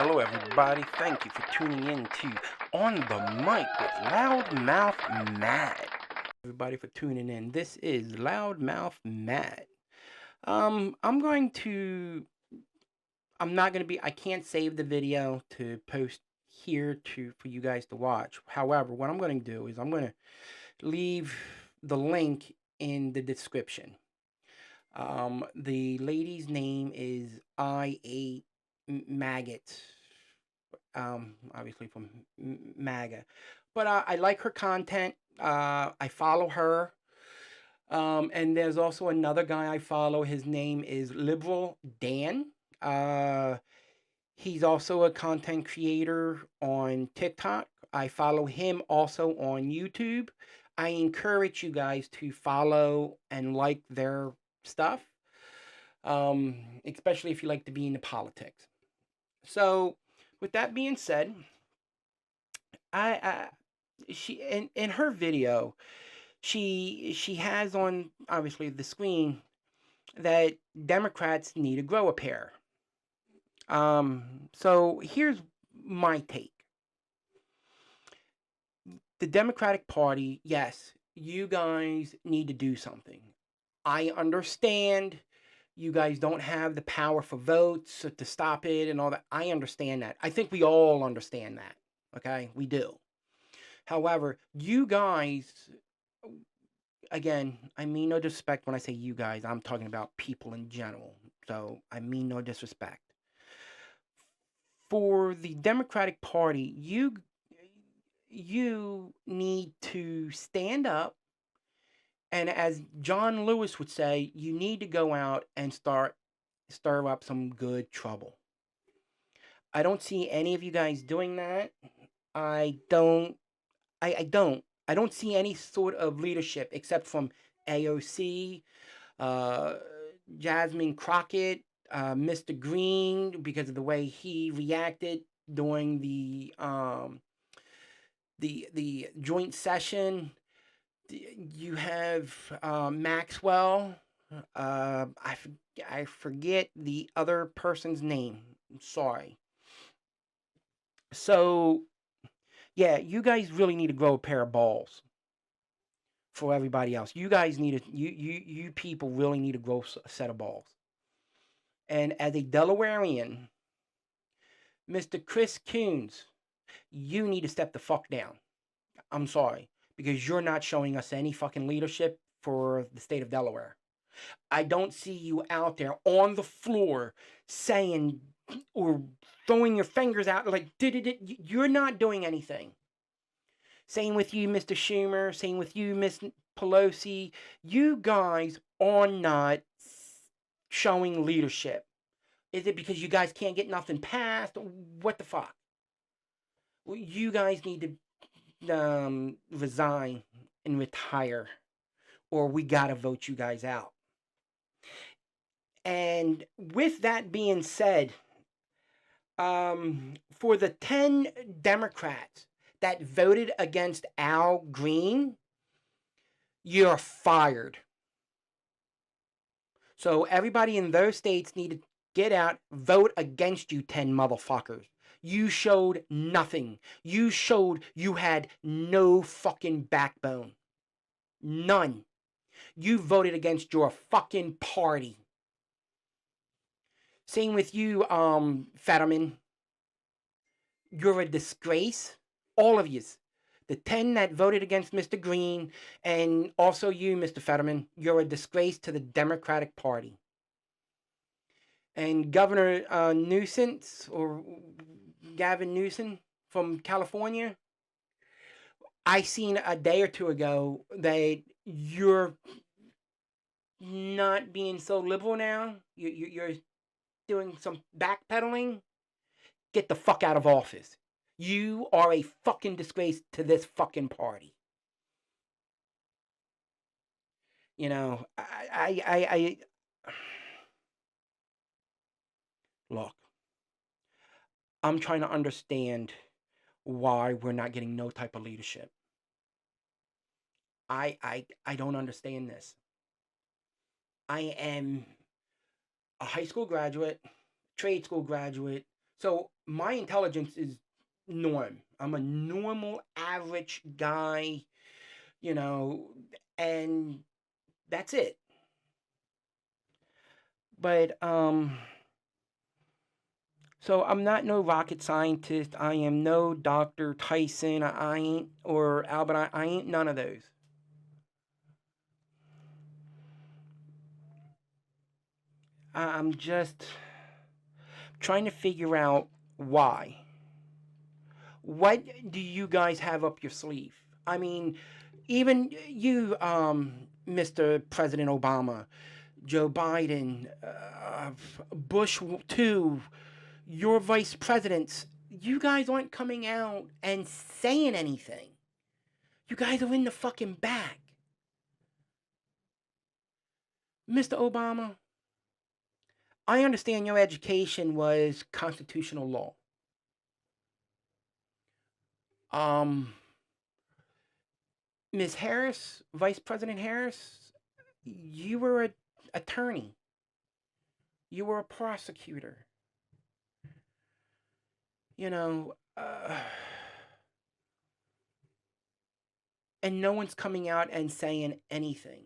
Hello, everybody. Thank you for tuning in to On the Mic with Loudmouth Matt. Everybody for tuning in. This is Loudmouth Matt. I'm going to. I'm not going to be. I can't save the video to post here for you guys to watch. However, what I'm going to do is I'm going to leave the link in the description. The lady's name is I8 Maggot. Obviously from MAGA. But I like her content. I follow her. And there's also another guy I follow. His name is Liberal Dan. He's also a content creator on TikTok. I follow him also on YouTube. I encourage you guys to follow and like their stuff, especially if you like to be into politics. So, with that being said, I she in her video, she has on obviously the screen that Democrats need to grow a pair. So here's my take. The Democratic Party, yes, you guys need to do something. I understand you guys don't have the power for votes to stop it and all that. I understand that. I think we all understand that. Okay, we do. However, you guys, again, I mean no disrespect when I say you guys. I'm talking about people in general. So I mean no disrespect. For the Democratic Party, you need to stand up, and as John Lewis would say, you need to go out and stir up some good trouble. I don't see any of you guys doing that. I don't. I don't. I don't see any sort of leadership except from AOC, uh, Jasmine Crockett, Mr. Green, because of the way he reacted during the joint session. You have Maxwell. I forget the other person's name. I'm sorry. So yeah, you guys really need to grow a pair of balls for everybody else. You guys need to you people really need to grow a set of balls. And as a Delawarean, Mr. Chris Coons, you need to step the fuck down. I'm sorry, because you're not showing us any fucking leadership for the state of Delaware. I don't see you out there on the floor saying or throwing your fingers out like, you're not doing anything. Same with you, Mr. Schumer. Same with you, Miss Pelosi. You guys are not showing leadership. Is it because you guys can't get nothing passed? What the fuck? Well, you guys need to resign and retire, or we gotta vote you guys out. And with that being said, for the 10 Democrats that voted against Al Green, you're fired. So everybody in those states need to get out, vote against you 10 motherfuckers. You showed nothing. You showed you had no fucking backbone. None. You voted against your fucking party. Same with you, Fetterman. You're a disgrace. All of yous. The 10 that voted against Mr. Green, and also you, Mr. Fetterman, you're a disgrace to the Democratic Party. And Governor Newsom, or Gavin Newsom from California, I seen a day or two ago that you're not being so liberal now. You're doing some backpedaling. Get the fuck out of office. You are a fucking disgrace to this fucking party. You know, I look, I'm trying to understand why we're not getting no type of leadership. I don't understand this. I am a high school graduate, trade school graduate, So my intelligence is norm. I'm a normal, average guy, you know, and that's it. But so I'm not no rocket scientist. I am no Dr. Tyson. I ain't, or Albert. I ain't none of those. I'm just trying to figure out why. What do you guys have up your sleeve? I mean, even you, Mr. President Obama, Joe Biden, Bush too, your vice presidents, you guys aren't coming out and saying anything. You guys are in the fucking back. Mr. Obama, I understand your education was constitutional law. Um, Ms. Harris, Vice President Harris, you were an attorney. You were a prosecutor. You know, and no one's coming out and saying anything.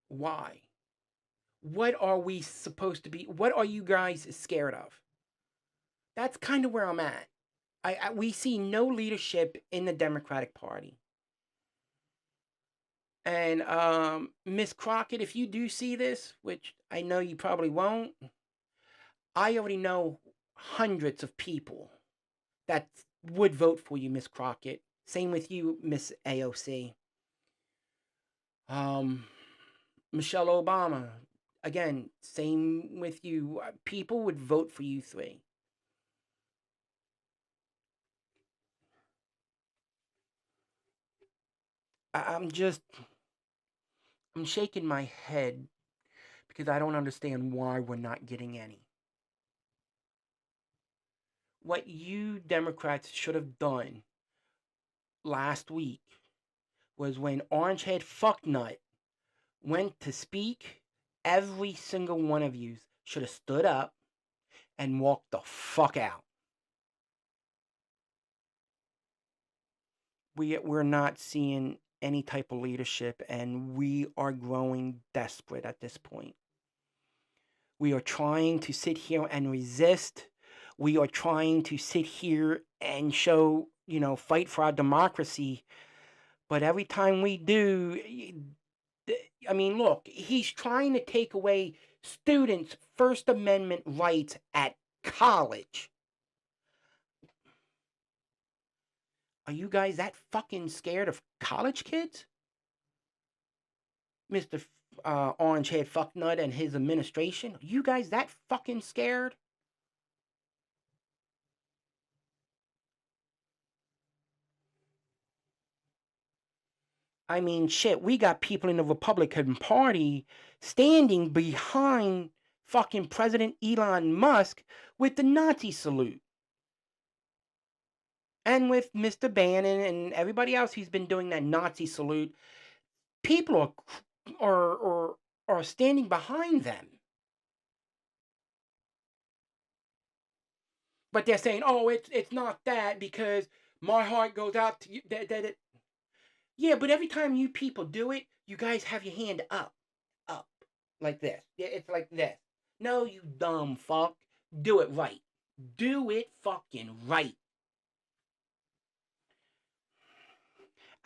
Why? What are we supposed to be? What are you guys scared of? That's kind of where I'm at. We see no leadership in the Democratic Party. And Miss Crockett, if you do see this, which I know you probably won't, I already know hundreds of people that would vote for you, Miss Crockett. Same with you, Miss AOC. Michelle Obama, again, same with you. People would vote for you three. I'm shaking my head because I don't understand why we're not getting any. What you Democrats should have done last week was when Orangehead Fucknut went to speak, every single one of you should have stood up and walked the fuck out. We're not seeing any type of leadership, and we are growing desperate at this point. We are trying to sit here and resist. We are trying to sit here and show, fight for our democracy. But every time we do, I mean, look, he's trying to take away students' First Amendment rights at college. Are you guys that fucking scared of college kids? Mr. Orangehead Fucknut and his administration? Are you guys that fucking scared? I mean, shit, we got people in the Republican Party standing behind fucking President Elon Musk with the Nazi salute. And with Mr. Bannon and everybody else who's been doing that Nazi salute, people are standing behind them. But they're saying, "Oh, it's not that because my heart goes out to you." Yeah, but every time you people do it, you guys have your hand up, like this. Yeah, it's like this. No, you dumb fuck. Do it right. Do it fucking right.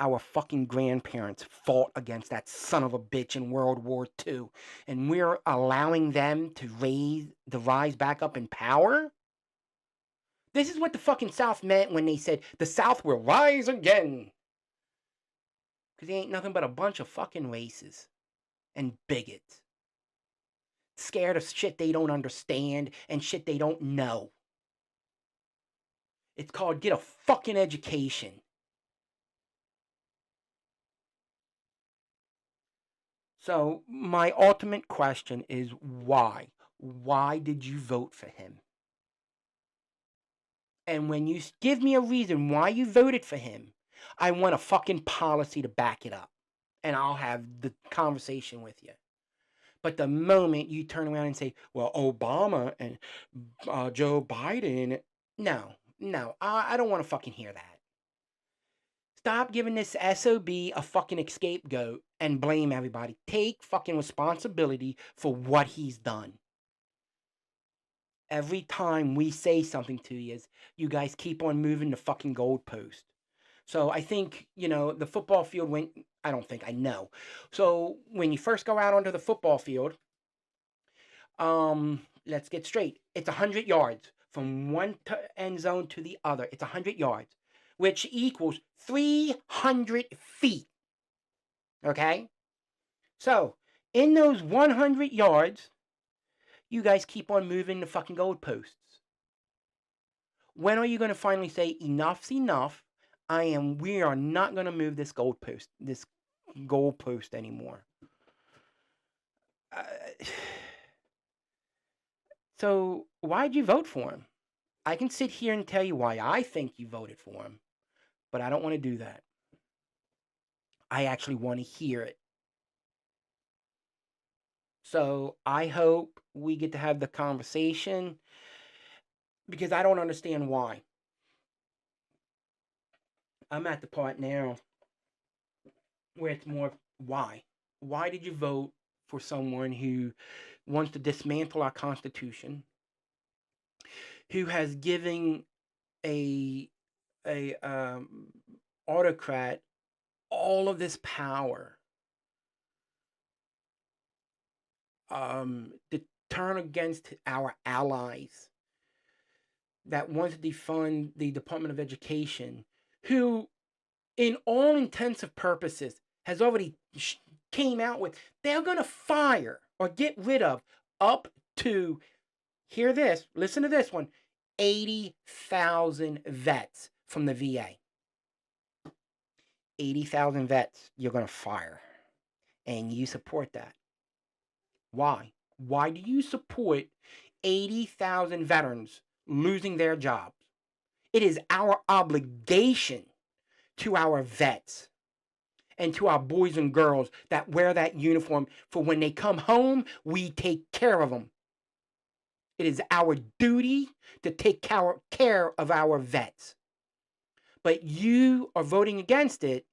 Our fucking grandparents fought against that son of a bitch in World War II, and we're allowing them to rise back up in power? This is what the fucking South meant when they said the South will rise again. Because they ain't nothing but a bunch of fucking racists and bigots. Scared of shit they don't understand and shit they don't know. It's called get a fucking education. So, my ultimate question is why? Why did you vote for him? And when you give me a reason why you voted for him, I want a fucking policy to back it up. And I'll have the conversation with you. But the moment you turn around and say, well, Obama and Joe Biden, no, I don't want to fucking hear that. Stop giving this SOB a fucking scapegoat and blame everybody. Take fucking responsibility for what he's done. Every time we say something to you guys keep on moving the fucking goalpost. So I think, the football field went, I don't think, I know. So when you first go out onto the football field, let's get straight. It's 100 yards from one end zone to the other. It's 100 yards, which equals 300 feet. Okay? So in those 100 yards, you guys keep on moving the fucking goalposts. When are you going to finally say enough's enough? We are not going to move this goalpost anymore. So why'd you vote for him? I can sit here and tell you why I think you voted for him, but I don't want to do that. I actually want to hear it. So I hope we get to have the conversation, because I don't understand why. I'm at the part now where it's more why. Why did you vote for someone who wants to dismantle our Constitution, who has given a autocrat all of this power to turn against our allies, that wants to defund the Department of Education, who, in all intensive purposes, has already came out with they're going to fire or get rid of up to, hear this, listen to this one, 80,000 vets from the VA. 80,000 vets you're going to fire. And you support that. Why? Why do you support 80,000 veterans losing their jobs? It is our obligation to our vets and to our boys and girls that wear that uniform, for when they come home, we take care of them. It is our duty to take care of our vets. But you are voting against it.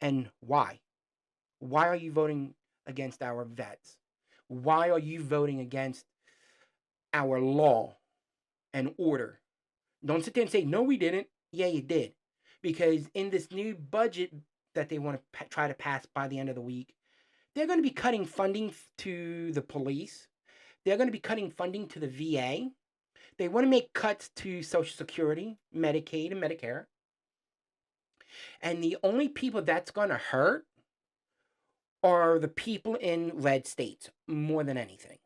And why? Why are you voting against our vets? Why are you voting against our law and order? Don't sit there and say, no, we didn't. Yeah, you did. Because in this new budget that they want to try to pass by the end of the week, they're going to be cutting funding to the police. They're going to be cutting funding to the VA. They want to make cuts to Social Security, Medicaid, and Medicare. And the only people that's going to hurt are the people in red states more than anything.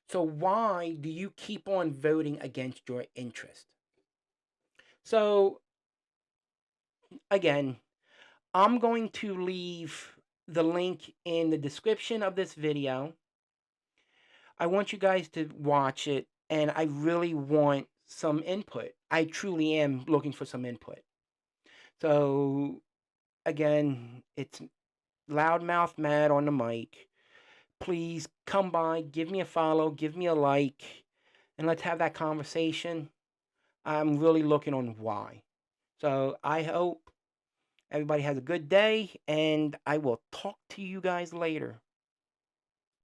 So why do you keep on voting against your interest? So again, I'm going to leave the link in the description of this video. I want you guys to watch it, and I really want some input. I truly am looking for some input. So again, it's Loudmouth Matt on the mic. Please come by, give me a follow, give me a like, and let's have that conversation. I'm really looking on why. So I hope everybody has a good day, and I will talk to you guys later.